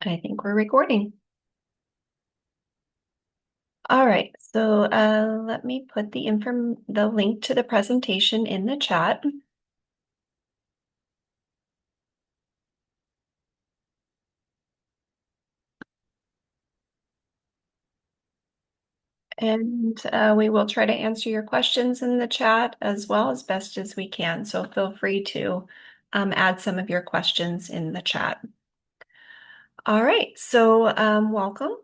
I think we're recording. All right, so let me put the link to the presentation in the chat. And we will try to answer your questions in the chat as well as best as we can. So feel free to add some of your questions in the chat. All right, so welcome,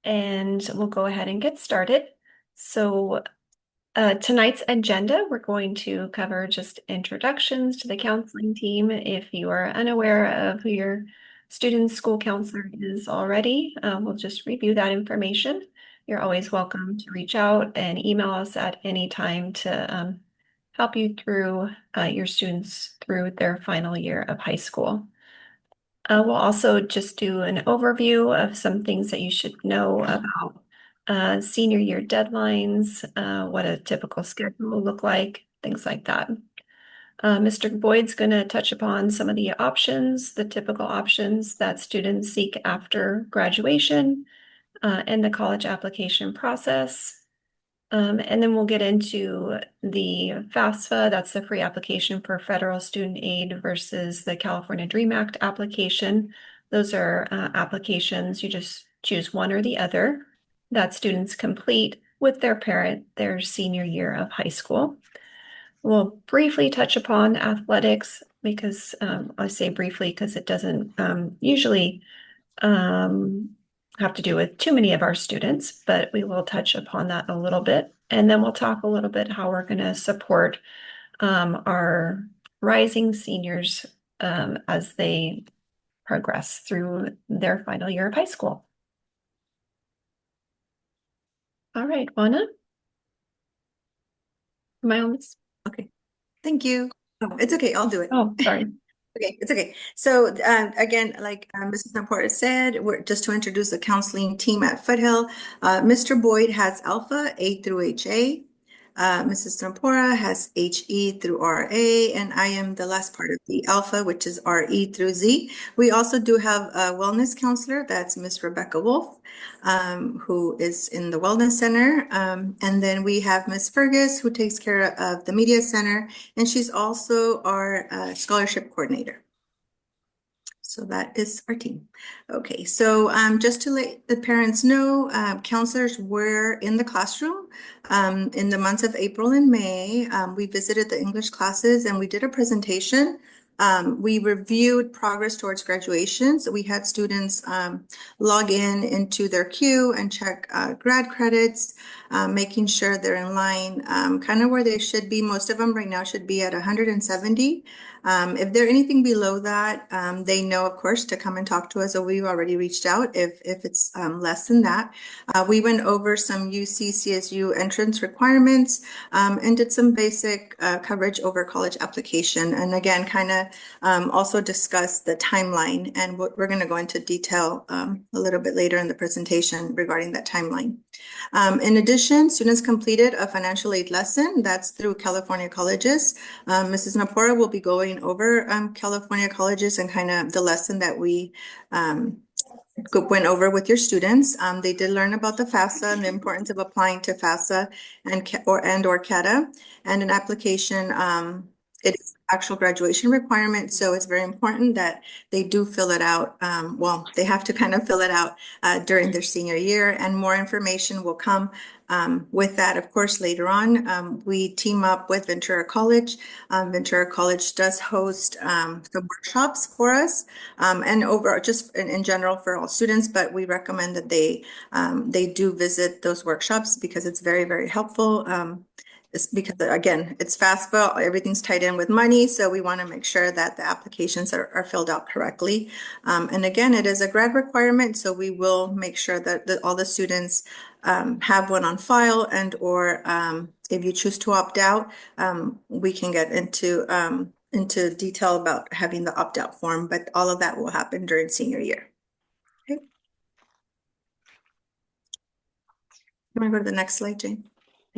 and we'll go ahead and get started. So tonight's agenda, we're going to cover just introductions to the counseling team. If you are unaware of who your student's school counselor is already, we'll just review that information. You're always welcome to reach out and email us at any time to help you through your students through their final year of high school. We'll also just do an overview of some things that you should know about senior year deadlines, what a typical schedule will look like, things like that. Mr. Boyd's going to touch upon some of the options, the typical options that students seek after graduation and the college application process. And then we'll get into the FAFSA, that's the free application for federal student aid versus the California DREAM Act application. Those are applications, you just choose one or the other that students complete with their parent their senior year of high school. We'll briefly touch upon athletics because I say briefly because it doesn't usually have to do with too many of our students, but we will touch upon that a little bit. And then we'll talk a little bit how we're going to support our rising seniors as they progress through their final year of high school. All right, Juana, am I on this? Okay, thank you. Oh, it's okay, I'll do it. Oh, sorry. Okay, it's okay. So again, like Mrs. Naporta said, we're just to introduce the counseling team at Foothill. Mr. Boyd has Alpha A through HA. Mrs. Nampora has HE through RA, and I am the last part of the Alpha, which is RE through Z. We also do have a wellness counselor, that's Miss Rebecca Wolf, who is in the Wellness Center. And then we have Miss Fergus, who takes care of the Media Center, and she's also our scholarship coordinator. So that is our team. Okay, so just to let the parents know, counselors were in the classroom in the months of April and May. We visited the English classes and we did a presentation. We reviewed progress towards graduation. So we had students log in into their queue and check grad credits, making sure they're in line kind of where they should be. Most of them right now should be at 170. If they're anything below that, they know, of course, to come and talk to us, or we've already reached out if it's less than that. We went over some UC CSU entrance requirements and did some basic coverage over college application. And again, kind of also discuss the timeline, and we're going to go into detail a little bit later in the presentation regarding that timeline. In addition, students completed a financial aid lesson that's through California colleges. Mrs. Napora will be going over California colleges and kind of the lesson that we went over with your students. They did learn about the FAFSA and the importance of applying to FAFSA or CATA, and an application. It is actual graduation requirement, so it's very important that they do fill it out. Well, they have to kind of fill it out during their senior year, and more information will come with that, of course, later on. We team up with Ventura College. Ventura College does host some workshops for us and over just in general for all students, but we recommend that they do visit those workshops because it's very, very helpful. It's because, again, it's FAFSA, everything's tied in with money, so we want to make sure that the applications are filled out correctly. And again, it is a grad requirement, so we will make sure that all the students have one on file, and or if you choose to opt out, we can get into detail about having the opt-out form, but all of that will happen during senior year. Okay. You want to go to the next slide, Jane?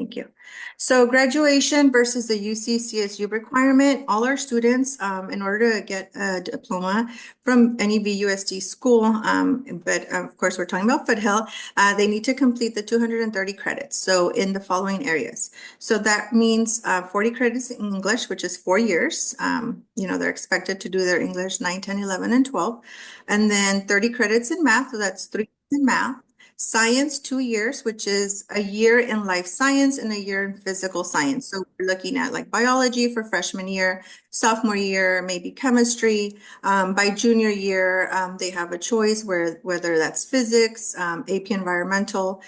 Thank you. So graduation versus the UC CSU requirement, all our students, in order to get a diploma from any VUSD school, but of course we're talking about Foothill, they need to complete the 230 credits. So in the following areas. So that means 40 credits in English, which is 4 years. They're expected to do their English 9, 10, 11, and 12. And then 30 credits in math, so that's 3 in math. Science, 2 years, which is a year in life science and a year in physical science. So we're looking at like biology for freshman year, sophomore year, maybe chemistry. By junior year, they have a choice whether that's physics, AP environmental,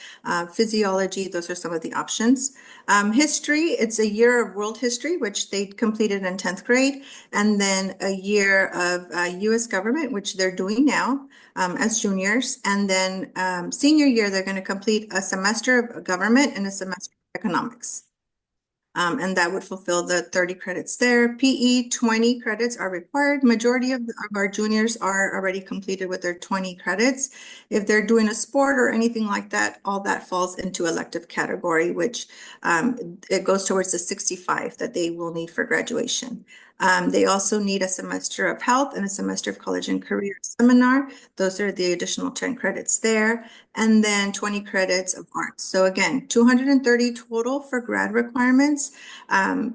physiology. Those are some of the options. History, it's a year of world history, which they completed in 10th grade, and then a year of US government, which they're doing now as juniors. And then senior year, they're going to complete a semester of government and a semester of economics. And that would fulfill the 30 credits there. PE, 20 credits are required. Majority of our juniors are already completed with their 20 credits. If they're doing a sport or anything like that, all that falls into elective category, which it goes towards the 65 that they will need for graduation. They also need a semester of health and a semester of college and career seminar. Those are the additional 10 credits there. And then 20 credits of arts. So again, 230 total for grad requirements. All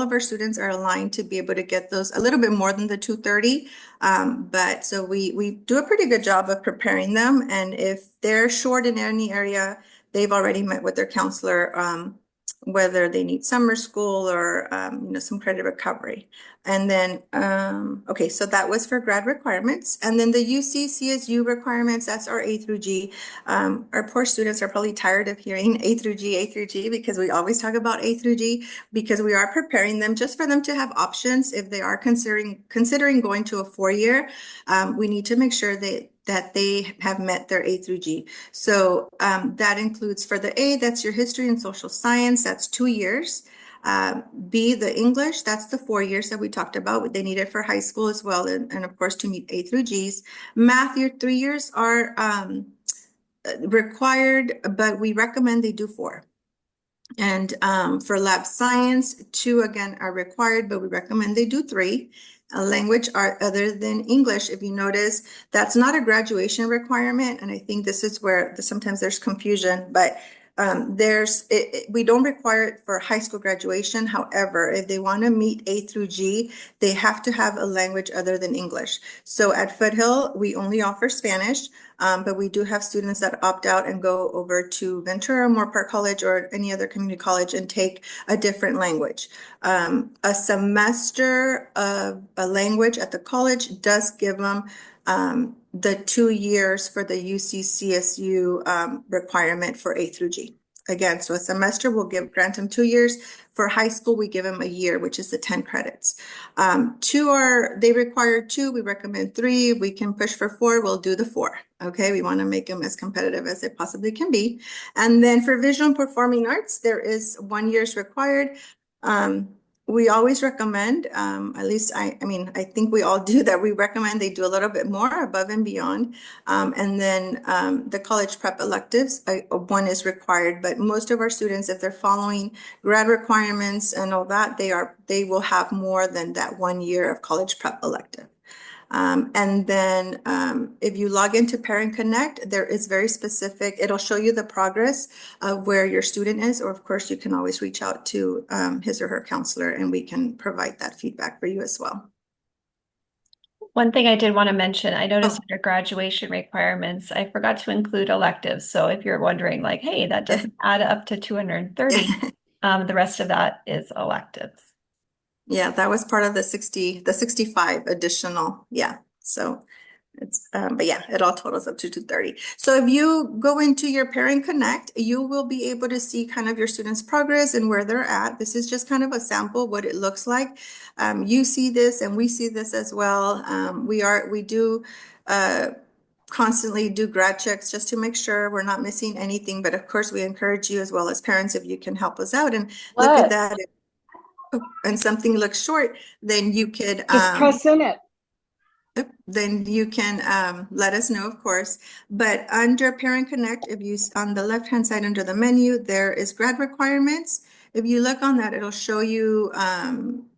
of our students are aligned to be able to get those a little bit more than the 230. But so we do a pretty good job of preparing them. And if they're short in any area, they've already met with their counselor, whether they need summer school or some credit recovery. And then okay, so that was for grad requirements. And then the UC CSU requirements, that's our A through G. Our poor students are probably tired of hearing A through G, because we always talk about A through G, because we are preparing them just for them to have options if they are considering going to a 4-year. We need to make sure that they have met their A through G. So that includes for the A, that's your history and social science, that's 2 years. B, the English, that's the 4 years that we talked about. They need it for high school as well, and of course to meet A through Gs. Math, your 3 years are required, but we recommend they do 4. And for lab science, 2 again are required, but we recommend they do 3. A language other than English, if you notice, that's not a graduation requirement. And I think this is where sometimes there's confusion, but we don't require it for high school graduation. However, if they want to meet A through G, they have to have a language other than English. So at Foothill, we only offer Spanish, but we do have students that opt out and go over to Ventura, Moorpark College, or any other community college and take a different language. A semester of a language at the college does give them the 2 years for the UC CSU requirement for A through G. Again, so a semester will grant them 2 years. For high school, we give them a year, which is the 10 credits. They require 2, we recommend 3. If we can push for 4, we'll do the 4. Okay, we want to make them as competitive as it possibly can be. And then for visual and performing arts, there is 1 year's required. We always recommend, at least I think we all do that. We recommend they do a little bit more above and beyond. And then the college prep electives, 1 is required, but most of our students, if they're following grad requirements and all that, they will have more than that 1 year of college prep elective. And then if you log into Parent Connect, there is very specific, it'll show you the progress of where your student is, or of course you can always reach out to his or her counselor and we can provide that feedback for you as well. One thing I did want to mention, I noticed under graduation requirements, I forgot to include electives. So if you're wondering like, hey, that doesn't add up to 230, the rest of that is electives. Yeah, that was part of the 65 additional. Yeah. So but yeah, it all totals up to 230. So if you go into your Parent Connect, you will be able to see kind of your students' progress and where they're at. This is just kind of a sample what it looks like. You see this and we see this as well. We do constantly do grad checks just to make sure we're not missing anything. But of course, we encourage you as well as parents, if you can help us out and look at that. And something looks short, then you could just press in it. Yep, then you can let us know, of course. But under Parent Connect, if you on the left-hand side under the menu, there is grad requirements. If you look on that, it'll show you,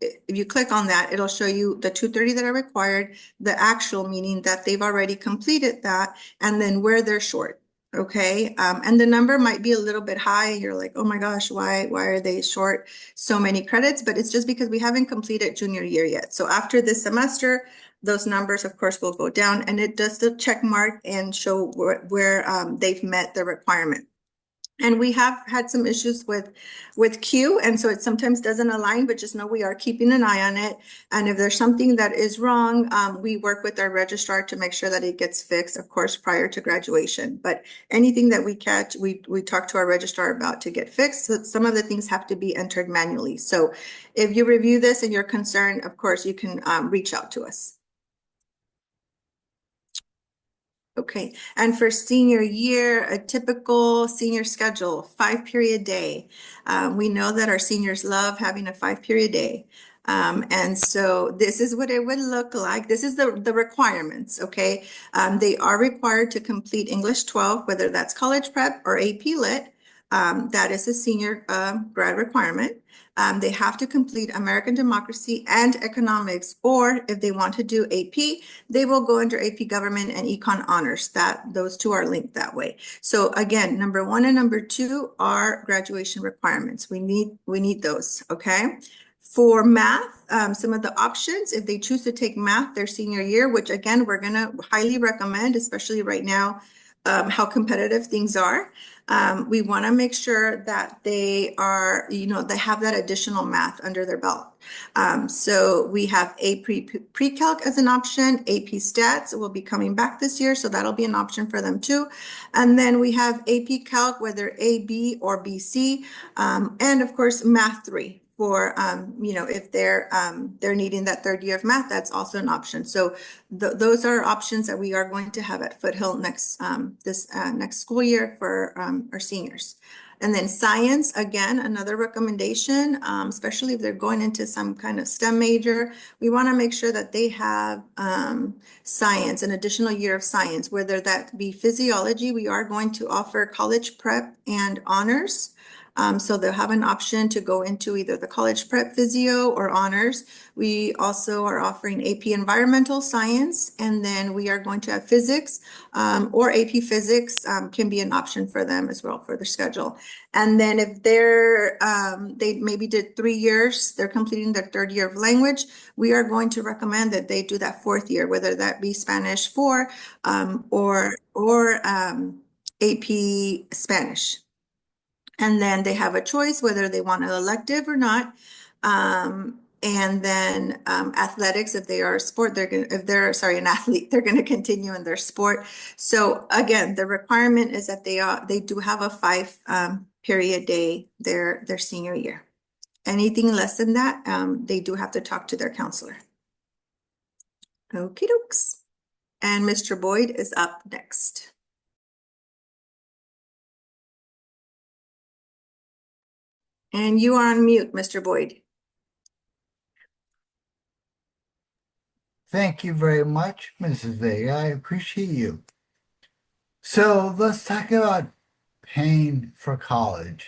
if you click on that, it'll show you the 230 that are required, the actual meaning that they've already completed that, and then where they're short. Okay, and the number might be a little bit high. You're like, oh my gosh, why are they short so many credits? But it's just because we haven't completed junior year yet. So after this semester, those numbers, of course, will go down, and it does the check mark and show where they've met the requirement. And we have had some issues with Q, and so it sometimes doesn't align, but just know we are keeping an eye on it. And if there's something that is wrong, we work with our registrar to make sure that it gets fixed, of course, prior to graduation. But anything that we catch, we talk to our registrar about to get fixed. So some of the things have to be entered manually. So if you review this and you're concerned, of course, you can reach out to us. Okay, and for senior year, a typical senior schedule, 5-period day. We know that our seniors love having a 5-period day. And so this is what it would look like. This is the requirements, okay? They are required to complete English 12, whether that's college prep or AP Lit. That is a senior grad requirement. They have to complete American democracy and economics, or if they want to do AP, they will go under AP Government and Econ Honors. Those two are linked that way. So again, number 1 and number 2 are graduation requirements. We need those, okay? For math, some of the options, if they choose to take math their senior year, which again, we're gonna highly recommend, especially right now, how competitive things are. We want to make sure that they are, they have that additional math under their belt. So we have pre-calc as an option. AP Stats will be coming back this year, so that'll be an option for them too. And then we have AP Calc, whether AB or BC, and of course Math 3 for if they're needing that 3rd year of math, that's also an option. So those are options that we are going to have at Foothill next next school year for our seniors. And then science, again, another recommendation, especially if they're going into some kind of STEM major, we want to make sure that they have science, an additional year of science, whether that be physiology. We are going to offer college prep and honors. So they'll have an option to go into either the college prep physio or honors. We also are offering AP environmental science, and then we are going to have physics or AP physics can be an option for them as well for their schedule. And then if they maybe did 3 years, they're completing their 3rd year of language, we are going to recommend that they do that 4th year, whether that be Spanish 4 or AP Spanish. And then they have a choice whether they want an elective or not. And then athletics, if they are a sport, if they're an athlete, they're going to continue in their sport. So again, the requirement is that they do have a 5-period day their senior year. Anything less than that, they do have to talk to their counselor. Okie dokes. And Mr. Boyd is up next. And you are on mute, Mr. Boyd. Thank you very much, Mrs. Vega. I appreciate you. So let's talk about paying for college.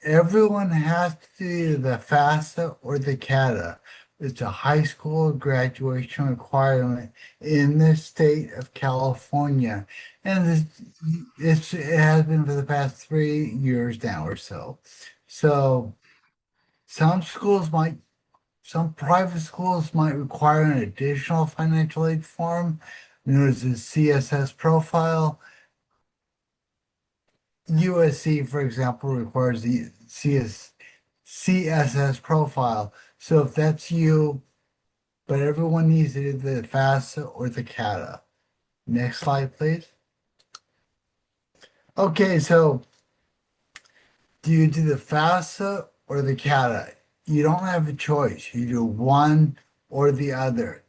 Everyone has to do the FAFSA or the CATA. It's a high school graduation requirement in the state of California. And it has been for the past 3 years now or so. So some private schools might require an additional financial aid form known as a CSS profile. USC, for example, requires the CSS profile. So if that's you, but everyone needs to do the FAFSA or the CATA. Next slide, please. Okay, so do you do the FAFSA or the CATA? You don't have a choice. You do one or the other.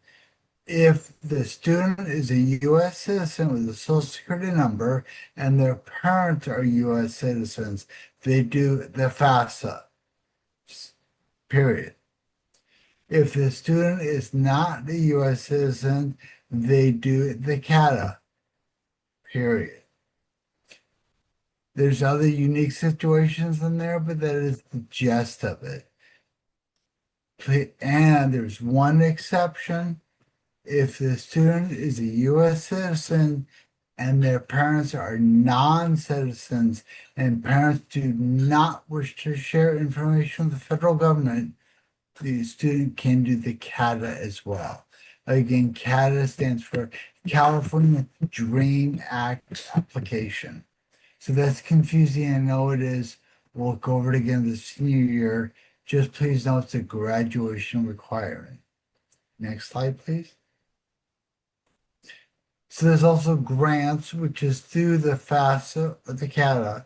If the student is a U.S. citizen with a Social Security number and their parents are U.S. citizens, they do the FAFSA, period. If the student is not a U.S. citizen, they do the CATA, period. There's other unique situations in there, but that is the gist of it. And there's one exception. If the student is a U.S. citizen and their parents are non-citizens and parents do not wish to share information with the federal government, the student can do the CATA as well. Again, CATA stands for California Dream Act application. So that's confusing. I know it is. We'll go over it again this senior year. Just please note it's a graduation requirement. Next slide, please. So there's also grants, which is through the FAFSA or the CATA.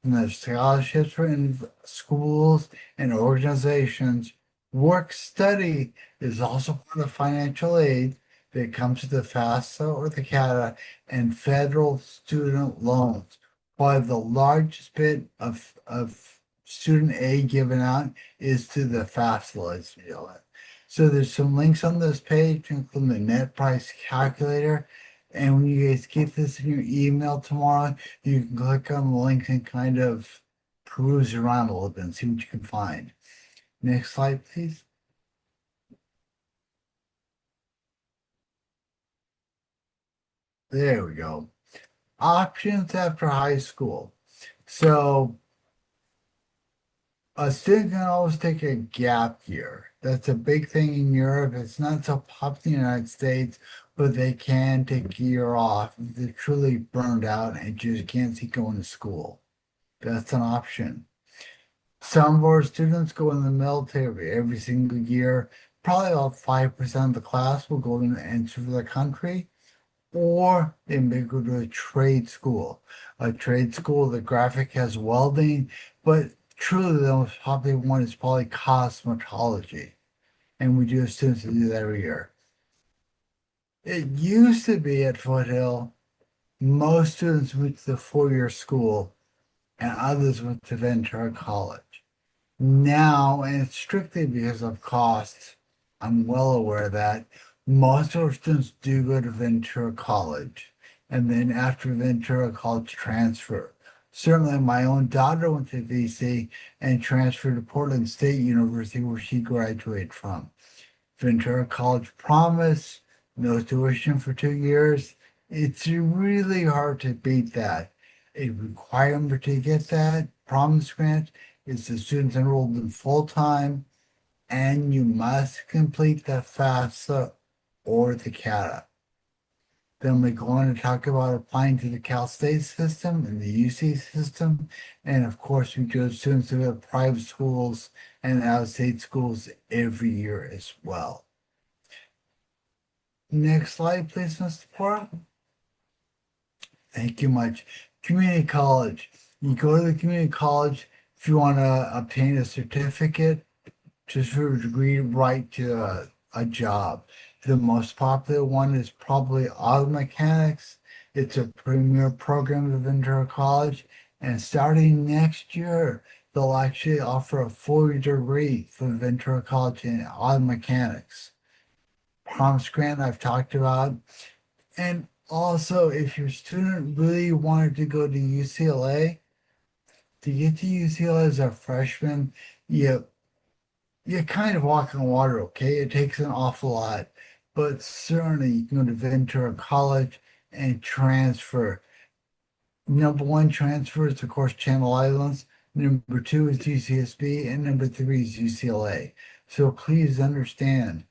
And there's scholarships for schools and organizations. Work study is also part of financial aid that comes to the FAFSA or the CATA, and federal student loans. Probably the largest bit of student aid given out is to the FAFSA, let's deal with. So there's some links on this page, including the net price calculator. And when you guys get this in your email tomorrow, you can click on the link and kind of peruse around a little bit and see what you can find. Next slide, please. There we go. Options after high school. So a student can always take a gap year. That's a big thing in Europe. It's not so popular in the United States, but they can take a year off if they're truly burned out and just can't see going to school. That's an option. Some of our students go in the military every single year. Probably about 5% of the class will go and enter the country, or they may go to a trade school. A trade school, the graphic has welding, but truly the most popular one is probably cosmetology. And we do have students that do that every year. It used to be at Foothill, most students went to the four-year school and others went to Ventura College. Now, and it's strictly because of costs, I'm well aware of that, most of our students do go to Ventura College, and then after Ventura College transfer. Certainly, my own daughter went to VC and transferred to Portland State University, where she graduated from. Ventura College promise, no tuition for 2 years. It's really hard to beat that. A requirement to get that promise grant is the students enrolled in full-time, and you must complete the FAFSA or the CATA. Then we go on to talk about applying to the Cal State system and the UC system. And of course, we do have students who have private schools and out-of-state schools every year as well. Next slide, please, Mr. Pora. Thank you much. Community college. You go to the community college if you want to obtain a certificate, just for a degree, right to a job. The most popular one is probably auto mechanics. It's a premier program at Ventura College, and starting next year, they'll actually offer a 4-year degree for Ventura College in auto mechanics. Promise grant I've talked about. And also, if your student really wanted to go to UCLA, to get to UCLA as a freshman, you kind of walk on water, okay? It takes an awful lot, but certainly you can go to Ventura College and transfer. Number one transfer is, of course, Channel Islands. Number two is UCSB, and number three is UCLA. So please understand,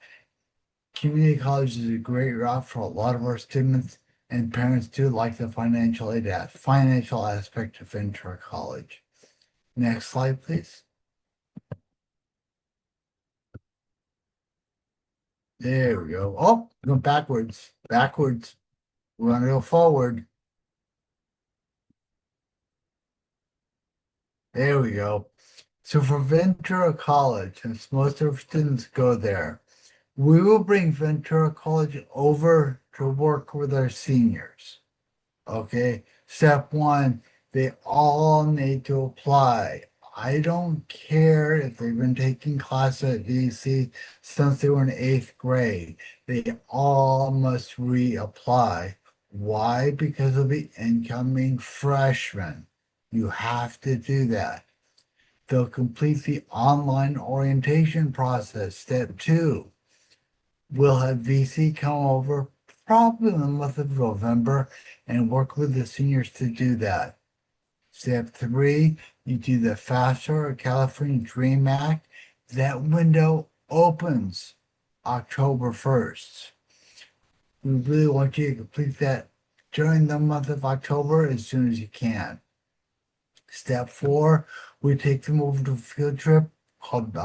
community college is a great route for a lot of our students, and parents do like the financial aspect of Ventura College. Next slide, please. There we go. Oh, going backwards. Backwards. We want to go forward. There we go. So for Ventura College, since most of our students go there, we will bring Ventura College over to work with our seniors. Okay. Step one, they all need to apply. I don't care if they've been taking classes at VC since they were in eighth grade. They all must reapply. Why? Because of the incoming freshmen. You have to do that. They'll complete the online orientation process. Step 2. We'll have VC come over probably in the month of November and work with the seniors to do that. Step 3, you do the FAFSA or California Dream Act. That window opens October 1st. We really want you to complete that during the month of October as soon as you can. Step 4, we take them over to a field trip called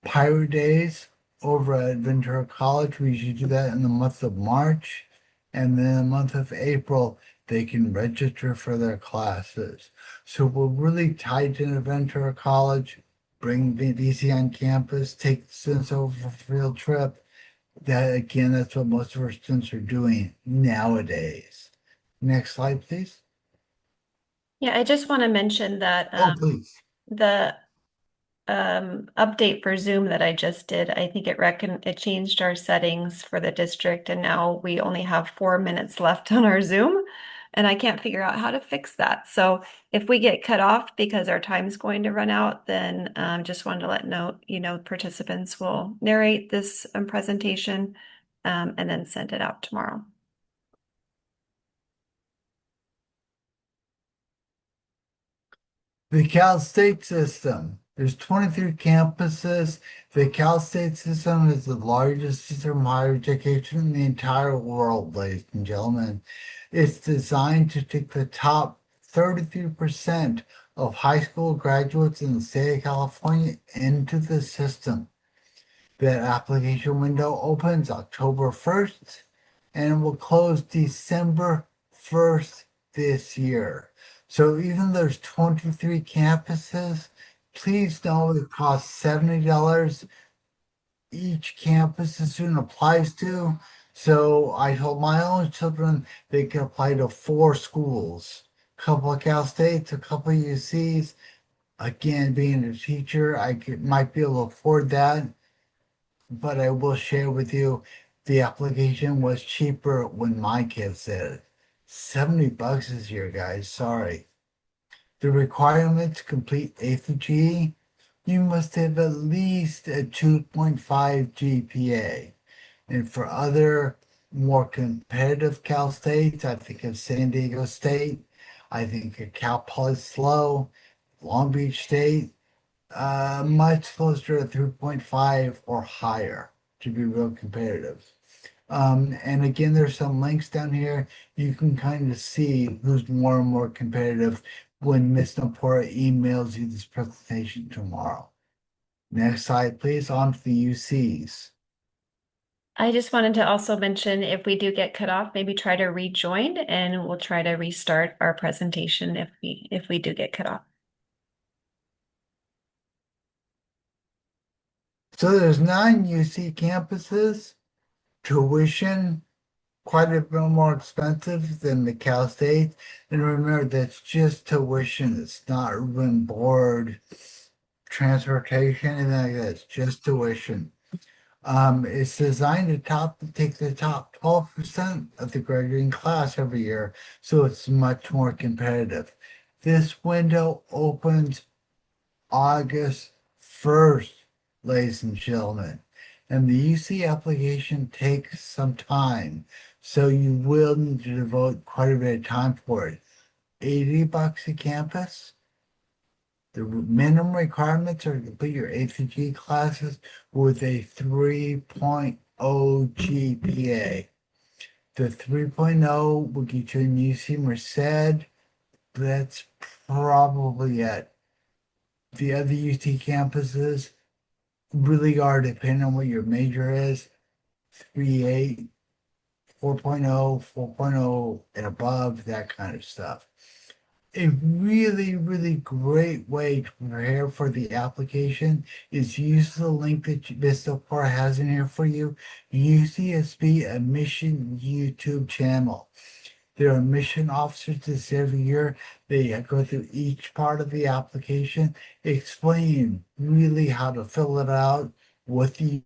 Pirate Days over at Ventura College. We usually do that in the month of March. And then in the month of April, they can register for their classes. So we're really tied to Ventura College, bring VC on campus, take the students over for a field trip. That again, that's what most of our students are doing nowadays. Next slide, please. Yeah, I just want to mention that Oh, please. the update for Zoom that I just did, I think it changed our settings for the district, and now we only have 4 minutes left on our Zoom, and I can't figure out how to fix that. So if we get cut off because our time's going to run out, then just wanted to participants will narrate this presentation and then send it out tomorrow. The Cal State system. There's 23 campuses. The Cal State system is the largest system of higher education in the entire world, ladies and gentlemen. It's designed to take the top 33% of high school graduates in the state of California into the system. That application window opens October 1st and will close December 1st this year. So even though there's 23 campuses, please know it costs $70 each campus the student applies to. So I told my own children they could apply to 4 schools, a couple of Cal States, a couple of UCs. Again, being a teacher, might be able to afford that, but I will share with you the application was cheaper when my kids did it. $70 this year, guys. Sorry. The requirement to complete A through G, you must have at least a 2.5 GPA. And for other more competitive Cal States, I think of San Diego State, I think of Cal Poly SLO, Long Beach State, much closer to 3.5 or higher to be real competitive. And again, there's some links down here. You can kind of see who's more and more competitive when Ms. Napora emails you this presentation tomorrow. Next slide, please. On to the UCs. I just wanted to also mention if we do get cut off, maybe try to rejoin and we'll try to restart our presentation if we do get cut off. So there's 9 UC campuses. Tuition quite a bit more expensive than the Cal State. And remember, that's just tuition. It's not room board, transportation, anything like that. It's just tuition. It's designed to take the top 12% of the graduating class every year, so it's much more competitive. This window opens August 1st, ladies and gentlemen. And the UC application takes some time, so you will need to devote quite a bit of time for it. $80 a campus. The minimum requirements are to complete your ACG classes with a 3.0 GPA. The 3.0 will get you in UC Merced. That's probably it. The other UC campuses really are depending on what your major is. 3.8, 4.0, 4.0 and above, that kind of stuff. A really, really great way to prepare for the application is use the link that Ms. Napora has in here for you. UCSB Admission YouTube channel. There are mission officers this every year. They go through each part of the application, explain really how to fill it out, what the